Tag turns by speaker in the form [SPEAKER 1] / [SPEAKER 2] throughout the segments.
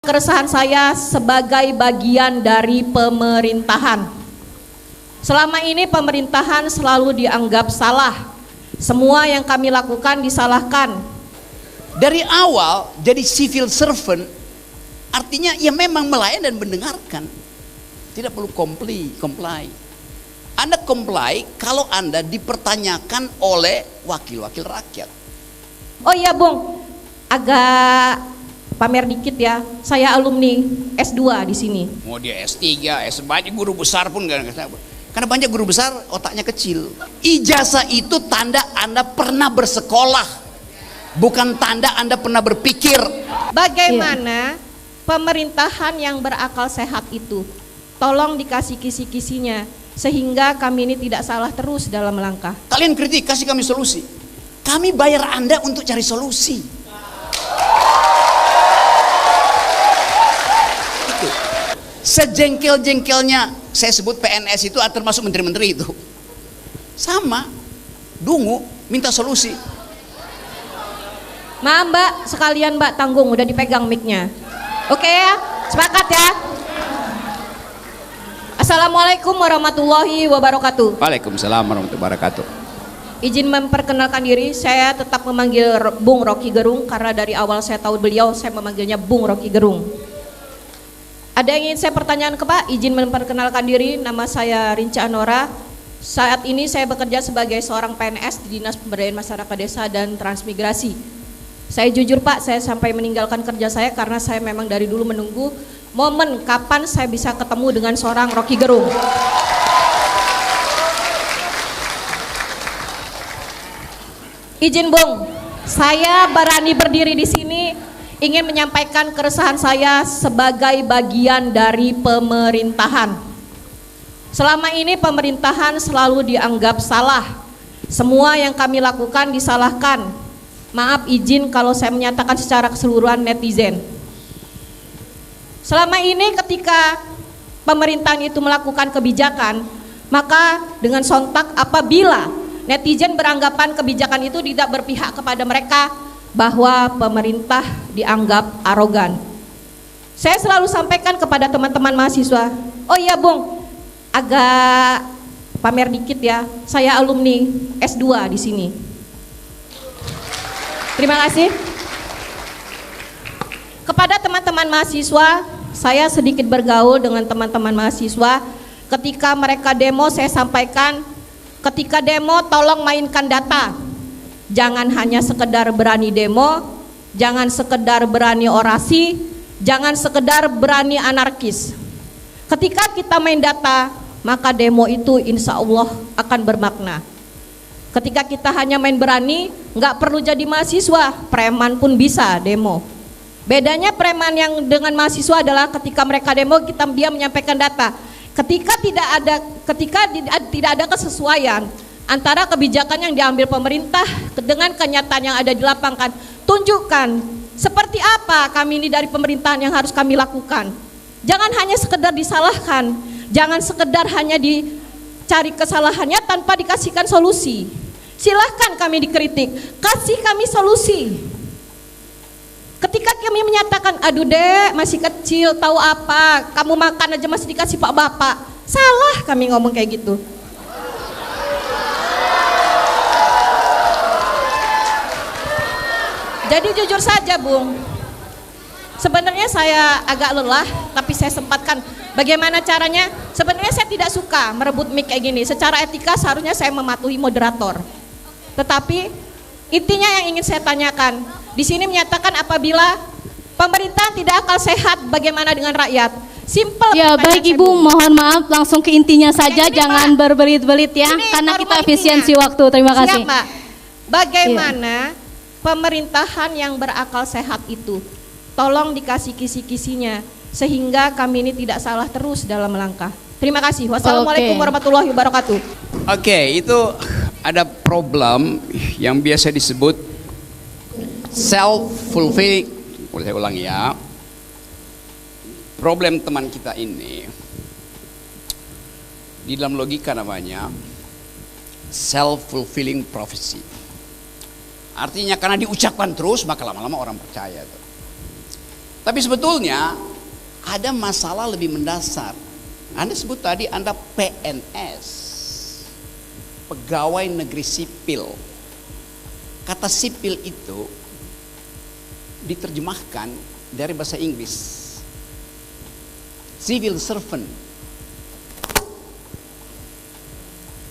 [SPEAKER 1] Keresahan saya sebagai bagian dari pemerintahan. Selama ini pemerintahan selalu dianggap salah. Semua yang kami lakukan disalahkan.
[SPEAKER 2] Dari awal jadi civil servant artinya ya memang melayani dan mendengarkan. Tidak perlu comply. Anda comply kalau Anda dipertanyakan oleh wakil-wakil rakyat.
[SPEAKER 1] Oh iya Bung, agak pamer dikit ya, saya alumni S2 di sini.
[SPEAKER 2] Mau dia S3, banyak guru besar pun gak. Karena banyak guru besar otaknya kecil. Ijazah itu tanda Anda pernah bersekolah, bukan tanda Anda pernah berpikir.
[SPEAKER 1] Bagaimana pemerintahan yang berakal sehat itu? Tolong dikasih kisi-kisinya sehingga kami ini tidak salah terus dalam langkah.
[SPEAKER 2] Kalian kritik, kasih kami solusi. Kami bayar Anda untuk cari solusi. Sejengkel-jengkelnya saya sebut PNS itu termasuk menteri-menteri itu sama dungu minta solusi.
[SPEAKER 1] Maaf Mbak, sekalian Mbak tanggung udah dipegang mic-nya. Oke ya, sepakat ya. Assalamualaikum warahmatullahi wabarakatuh.
[SPEAKER 2] Waalaikumsalam warahmatullahi wabarakatuh.
[SPEAKER 1] Izin memperkenalkan diri, saya tetap memanggil Bung Rocky Gerung karena dari awal saya tahu beliau saya memanggilnya Bung Rocky Gerung. Ada yang ingin saya pertanyakan ke Pak? Izin memperkenalkan diri, nama saya Rinca Anora. Saat ini saya bekerja sebagai seorang PNS di Dinas Pemberdayaan Masyarakat Desa dan Transmigrasi. Saya jujur Pak, saya sampai meninggalkan kerja saya karena saya memang dari dulu menunggu momen kapan saya bisa ketemu dengan seorang Rocky Gerung. Izin Bung, saya berani berdiri di sini ingin menyampaikan keresahan saya sebagai bagian dari pemerintahan. Selama ini pemerintahan selalu dianggap salah. Semua yang kami lakukan disalahkan. Maaf izin kalau saya menyatakan secara keseluruhan netizen. Selama ini ketika pemerintahan itu melakukan kebijakan, maka dengan sontak apabila netizen beranggapan kebijakan itu tidak berpihak kepada mereka, bahwa pemerintah dianggap arogan. Saya selalu sampaikan kepada teman-teman mahasiswa, oh iya Bung, agak pamer dikit ya, saya alumni S2 di sini. Terima kasih. Kepada teman-teman mahasiswa, saya sedikit bergaul dengan teman-teman mahasiswa. Ketika mereka demo, saya sampaikan, ketika demo tolong mainkan data. Jangan hanya sekedar berani demo, jangan sekedar berani orasi, jangan sekedar berani anarkis. Ketika kita main data, maka demo itu insya Allah akan bermakna. Ketika kita hanya main berani, nggak perlu jadi mahasiswa, preman pun bisa demo. Bedanya preman yang dengan mahasiswa adalah ketika mereka demo, dia menyampaikan data. Ketika tidak ada kesesuaian antara kebijakan yang diambil pemerintah dengan kenyataan yang ada di lapangan, tunjukkan seperti apa kami ini dari pemerintahan yang harus kami lakukan. Jangan hanya sekedar disalahkan, jangan sekedar hanya dicari kesalahannya tanpa dikasihkan solusi. Silahkan kami dikritik, kasih kami solusi. Ketika kami menyatakan, aduh dek masih kecil tahu apa, kamu makan aja masih dikasih pak bapak, salah kami ngomong kayak gitu. Jadi jujur saja Bung, sebenarnya saya agak lelah, tapi saya sempatkan. Bagaimana caranya? Sebenarnya saya tidak suka merebut mic kayak gini. Secara etika seharusnya saya mematuhi moderator. Tetapi intinya yang ingin saya tanyakan, di sini menyatakan apabila pemerintah tidak akal sehat, bagaimana dengan rakyat? Simple.
[SPEAKER 3] Ya baik Ibu, mohon maaf langsung ke intinya saja,
[SPEAKER 1] ini,
[SPEAKER 3] jangan berbelit-belit ya, karena kita efisiensi waktu. Terima kasih.
[SPEAKER 1] Siap Mbak. Bagaimana pemerintahan yang berakal sehat itu? Tolong dikasih kisi-kisinya sehingga kami ini tidak salah terus dalam langkah. Terima kasih. Wassalamualaikum warahmatullahi wabarakatuh.
[SPEAKER 2] Oke, itu ada problem yang biasa disebut self-fulfilling. Boleh saya ulangi ya. Problem teman kita ini di dalam logika namanya self-fulfilling prophecy. Artinya karena diucapkan terus maka lama-lama orang percaya tuh. Tapi sebetulnya ada masalah lebih mendasar. Anda sebut tadi Anda PNS, pegawai negeri sipil. Kata sipil itu diterjemahkan dari bahasa Inggris, civil servant.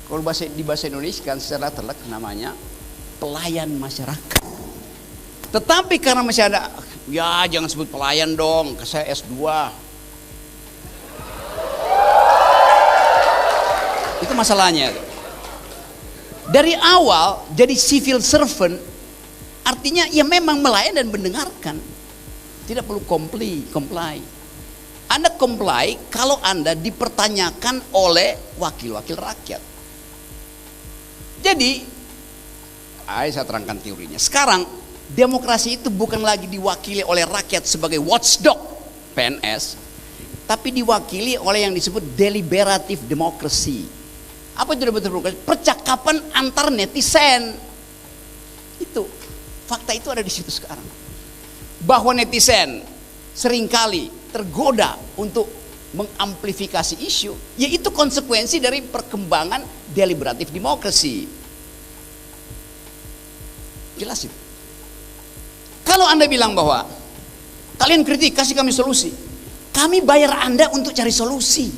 [SPEAKER 2] Kalau di bahasa Indonesia kan secara telak namanya pelayan masyarakat. Tetapi karena masih ada, ya jangan sebut pelayan dong, saya S2. Itu masalahnya. Dari awal jadi civil servant artinya ya memang melayan dan mendengarkan. Tidak perlu comply. Anda comply kalau Anda dipertanyakan oleh wakil-wakil rakyat. Jadi, saya terangkan teorinya. Sekarang demokrasi itu bukan lagi diwakili oleh rakyat sebagai watchdog PNS, tapi diwakili oleh yang disebut deliberative democracy. Apa itu deliberative democracy? Percakapan antar netizen. Itu fakta itu ada di situ sekarang. Bahwa netizen seringkali tergoda untuk mengamplifikasi isu, yaitu konsekuensi dari perkembangan deliberative democracy. Jelas itu. Kalau Anda bilang bahwa kalian kritik, kasih kami solusi, kami bayar Anda untuk cari solusi.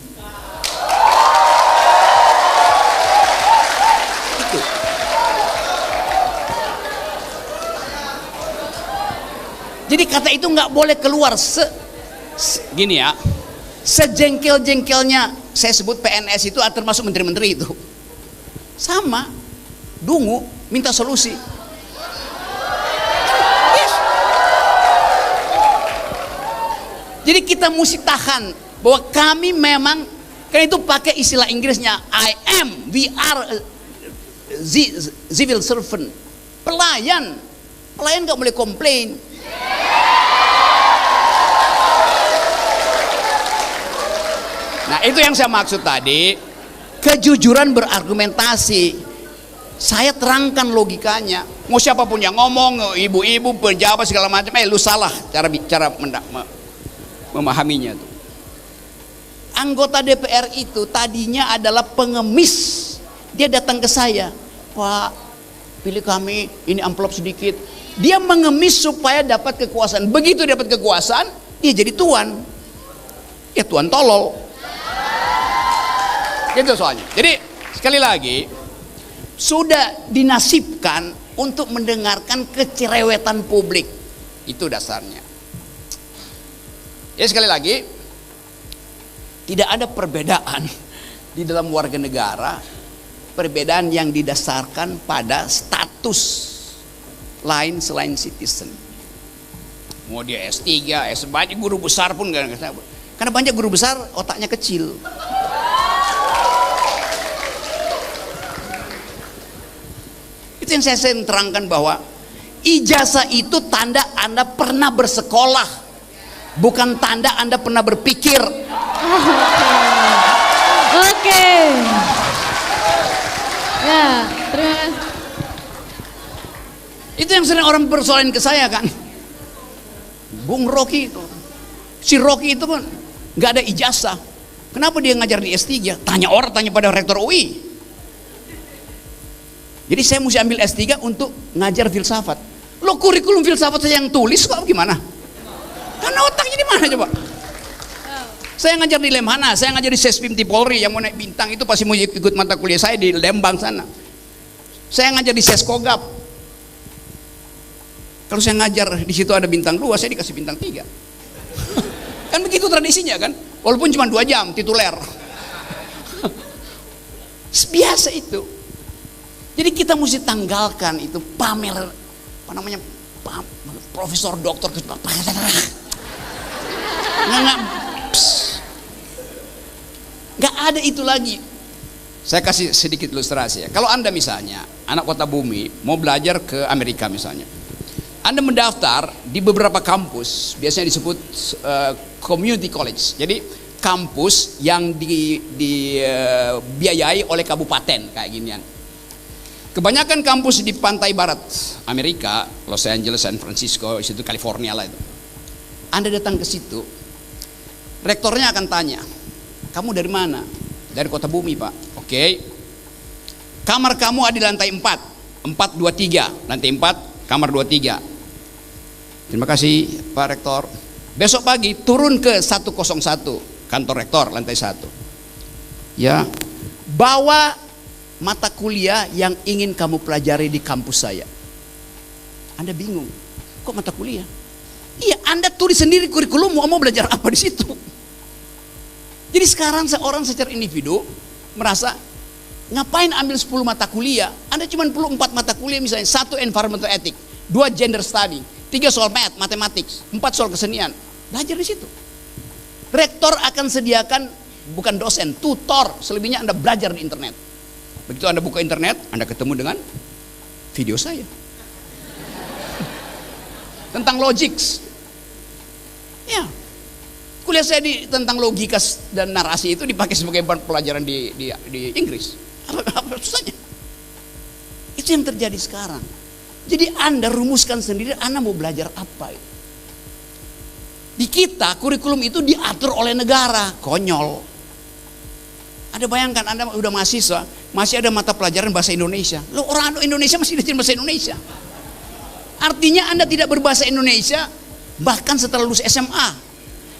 [SPEAKER 2] Itu. Jadi kata itu nggak boleh keluar gini ya. Sejengkel-jengkelnya saya sebut PNS itu termasuk menteri-menteri itu. Sama, dungu, minta solusi. Yes. Jadi kita mesti tahan bahwa kami memang, karena itu pakai istilah Inggrisnya we are civil servant. Pelayan nggak boleh komplain. Nah itu yang saya maksud tadi, kejujuran berargumentasi. Saya terangkan logikanya. Mau siapapun yang ngomong, ibu-ibu, pejabat segala macam, lu salah cara memahaminya tuh. Anggota DPR itu tadinya adalah pengemis. Dia datang ke saya, Pak, pilih kami, ini amplop sedikit. Dia mengemis supaya dapat kekuasaan. Begitu dapat kekuasaan, dia jadi tuan. Ya tuan tolol. Itu soalnya. Jadi sekali lagi sudah dinasibkan untuk mendengarkan kecerewetan publik. Itu dasarnya. Ya sekali lagi, tidak ada perbedaan di dalam warga negara, perbedaan yang didasarkan pada status lain selain citizen. Mau dia S3, banyak guru besar pun gak. Karena banyak guru besar otaknya kecil. Itu yang saya terangkan bahwa ijazah itu tanda Anda pernah bersekolah, bukan tanda Anda pernah berpikir.
[SPEAKER 3] Oke. Ya, terima kasih.
[SPEAKER 2] Itu yang sering orang persoalan ke saya kan. Bung Rocky itu, si Rocky itu kan nggak ada ijazah. Kenapa dia ngajar di S3? Tanya pada rektor UI. Jadi saya mesti ambil S3 untuk ngajar filsafat. Lo kurikulum filsafat saya yang tulis kok gimana? Karena otaknya di mana coba? Saya ngajar di Lemhana, saya ngajar di Sespim di Polri, yang mau naik bintang itu pasti mau ikut mata kuliah saya di Lembang sana. Saya ngajar di Seskogap. Kalau saya ngajar di situ ada bintang 2, saya dikasih bintang 3. Kan begitu tradisinya kan? Walaupun cuma 2 jam tituler. Biasa itu. Jadi kita mesti tanggalkan itu pamer, apa namanya, profesor doktor nggak ada itu lagi. Saya kasih sedikit ilustrasi ya. Kalau Anda misalnya anak kota bumi mau belajar ke Amerika misalnya, Anda mendaftar di beberapa kampus, biasanya disebut community college. Jadi kampus yang dibiayai oleh kabupaten kayak ginian. Kebanyakan kampus di pantai barat Amerika, Los Angeles, San Francisco, situ California lah itu. Anda datang ke situ, rektornya akan tanya, kamu dari mana? Dari Kota Bumi, Pak. Oke. Kamar kamu ada di lantai 4, 423, lantai 4, kamar 23. Terima kasih Pak Rektor. Besok pagi turun ke 101, kantor rektor lantai 1. Ya, bawa mata kuliah yang ingin kamu pelajari di kampus saya. Anda bingung, kok mata kuliah? Iya, Anda tulis sendiri kurikulum, mau belajar apa di situ. Jadi sekarang seorang secara individu merasa, ngapain ambil 10 mata kuliah? Anda cuma perlu 4 mata kuliah, misalnya 1 environmental ethics, 2 gender study, 3 soal matematik, 4 soal kesenian. Belajar di situ. Rektor akan sediakan, bukan dosen, tutor, selebihnya Anda belajar di internet. Begitu Anda buka internet, Anda ketemu dengan video saya tentang logics. Ya, kuliah saya tentang logika dan narasi itu dipakai sebagai pelajaran di Inggris. Apa susahnya? Itu yang terjadi sekarang. Jadi Anda rumuskan sendiri, Anda mau belajar apa itu. Di kita kurikulum itu diatur oleh negara. Konyol. Anda bayangkan Anda udah mahasiswa, masih ada mata pelajaran bahasa Indonesia. Loh, orang Indonesia masih diajarin bahasa Indonesia. Artinya Anda tidak berbahasa Indonesia bahkan setelah lulus SMA.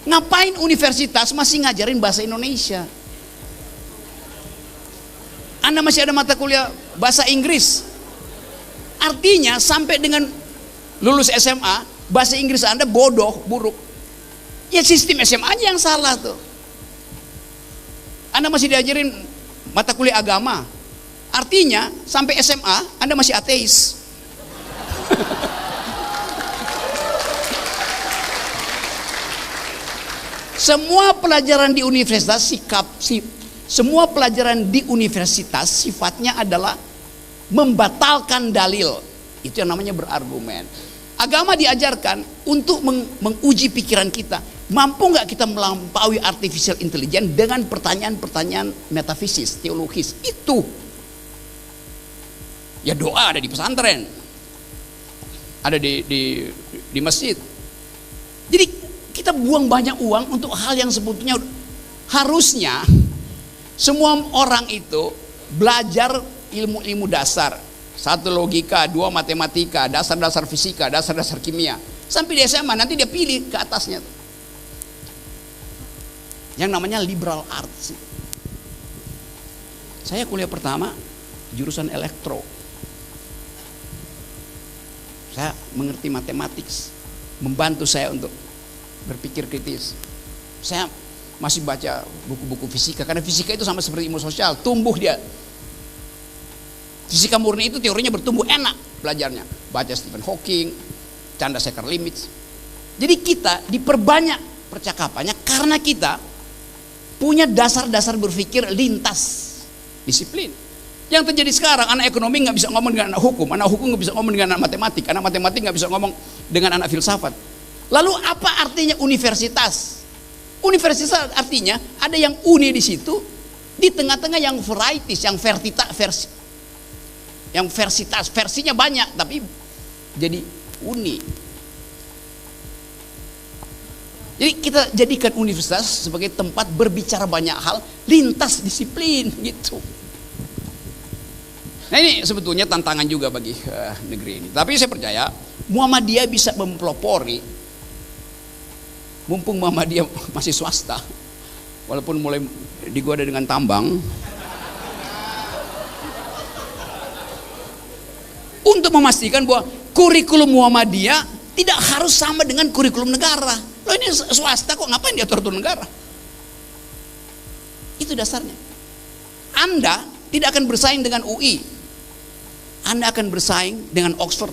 [SPEAKER 2] Ngapain universitas masih ngajarin bahasa Indonesia? Anda masih ada mata kuliah bahasa Inggris. Artinya sampai dengan lulus SMA, bahasa Inggris Anda bodoh, buruk. Ya sistem SMA aja yang salah tuh. Anda masih diajarin mata kuliah agama. Artinya sampai SMA Anda masih ateis. Semua pelajaran di universitas semua pelajaran di universitas sifatnya adalah membatalkan dalil. Itu yang namanya berargumen. Agama diajarkan untuk menguji pikiran kita. Mampu nggak kita melampaui artificial intelligence dengan pertanyaan-pertanyaan metafisis, teologis? Itu. Ya doa ada di pesantren, ada di masjid. Jadi kita buang banyak uang untuk hal yang sebetulnya harusnya semua orang itu belajar ilmu-ilmu dasar. 1 logika, 2 matematika, dasar-dasar fisika, dasar-dasar kimia. Sampai di SMA nanti dia pilih ke atasnya tuh. Yang namanya liberal arts. Saya kuliah pertama jurusan elektro. Saya mengerti matematik, membantu saya untuk berpikir kritis. Saya masih baca buku-buku fisika, karena fisika itu sama seperti ilmu sosial, tumbuh dia. Fisika murni itu teorinya bertumbuh, enak belajarnya. Baca Stephen Hawking, Chandrasekhar-Limit. Jadi kita diperbanyak percakapannya karena kita punya dasar-dasar berpikir lintas disiplin. Yang terjadi sekarang, anak ekonomi nggak bisa ngomong dengan anak hukum nggak bisa ngomong dengan anak matematik nggak bisa ngomong dengan anak filsafat. Lalu apa artinya universitas? Universitas artinya ada yang uni di situ, di tengah-tengah yang varieties, yang versitas, versinya banyak tapi jadi uni. Jadi kita jadikan universitas sebagai tempat berbicara banyak hal lintas disiplin gitu. Nah ini sebetulnya tantangan juga bagi negeri ini. Tapi saya percaya Muhammadiyah bisa mempelopori, mumpung Muhammadiyah masih swasta, walaupun mulai digoda dengan tambang, untuk memastikan bahwa kurikulum Muhammadiyah tidak harus sama dengan kurikulum negara. Loh ini swasta kok, ngapain diatur negara? Itu dasarnya. Anda tidak akan bersaing dengan UI. Anda akan bersaing dengan Oxford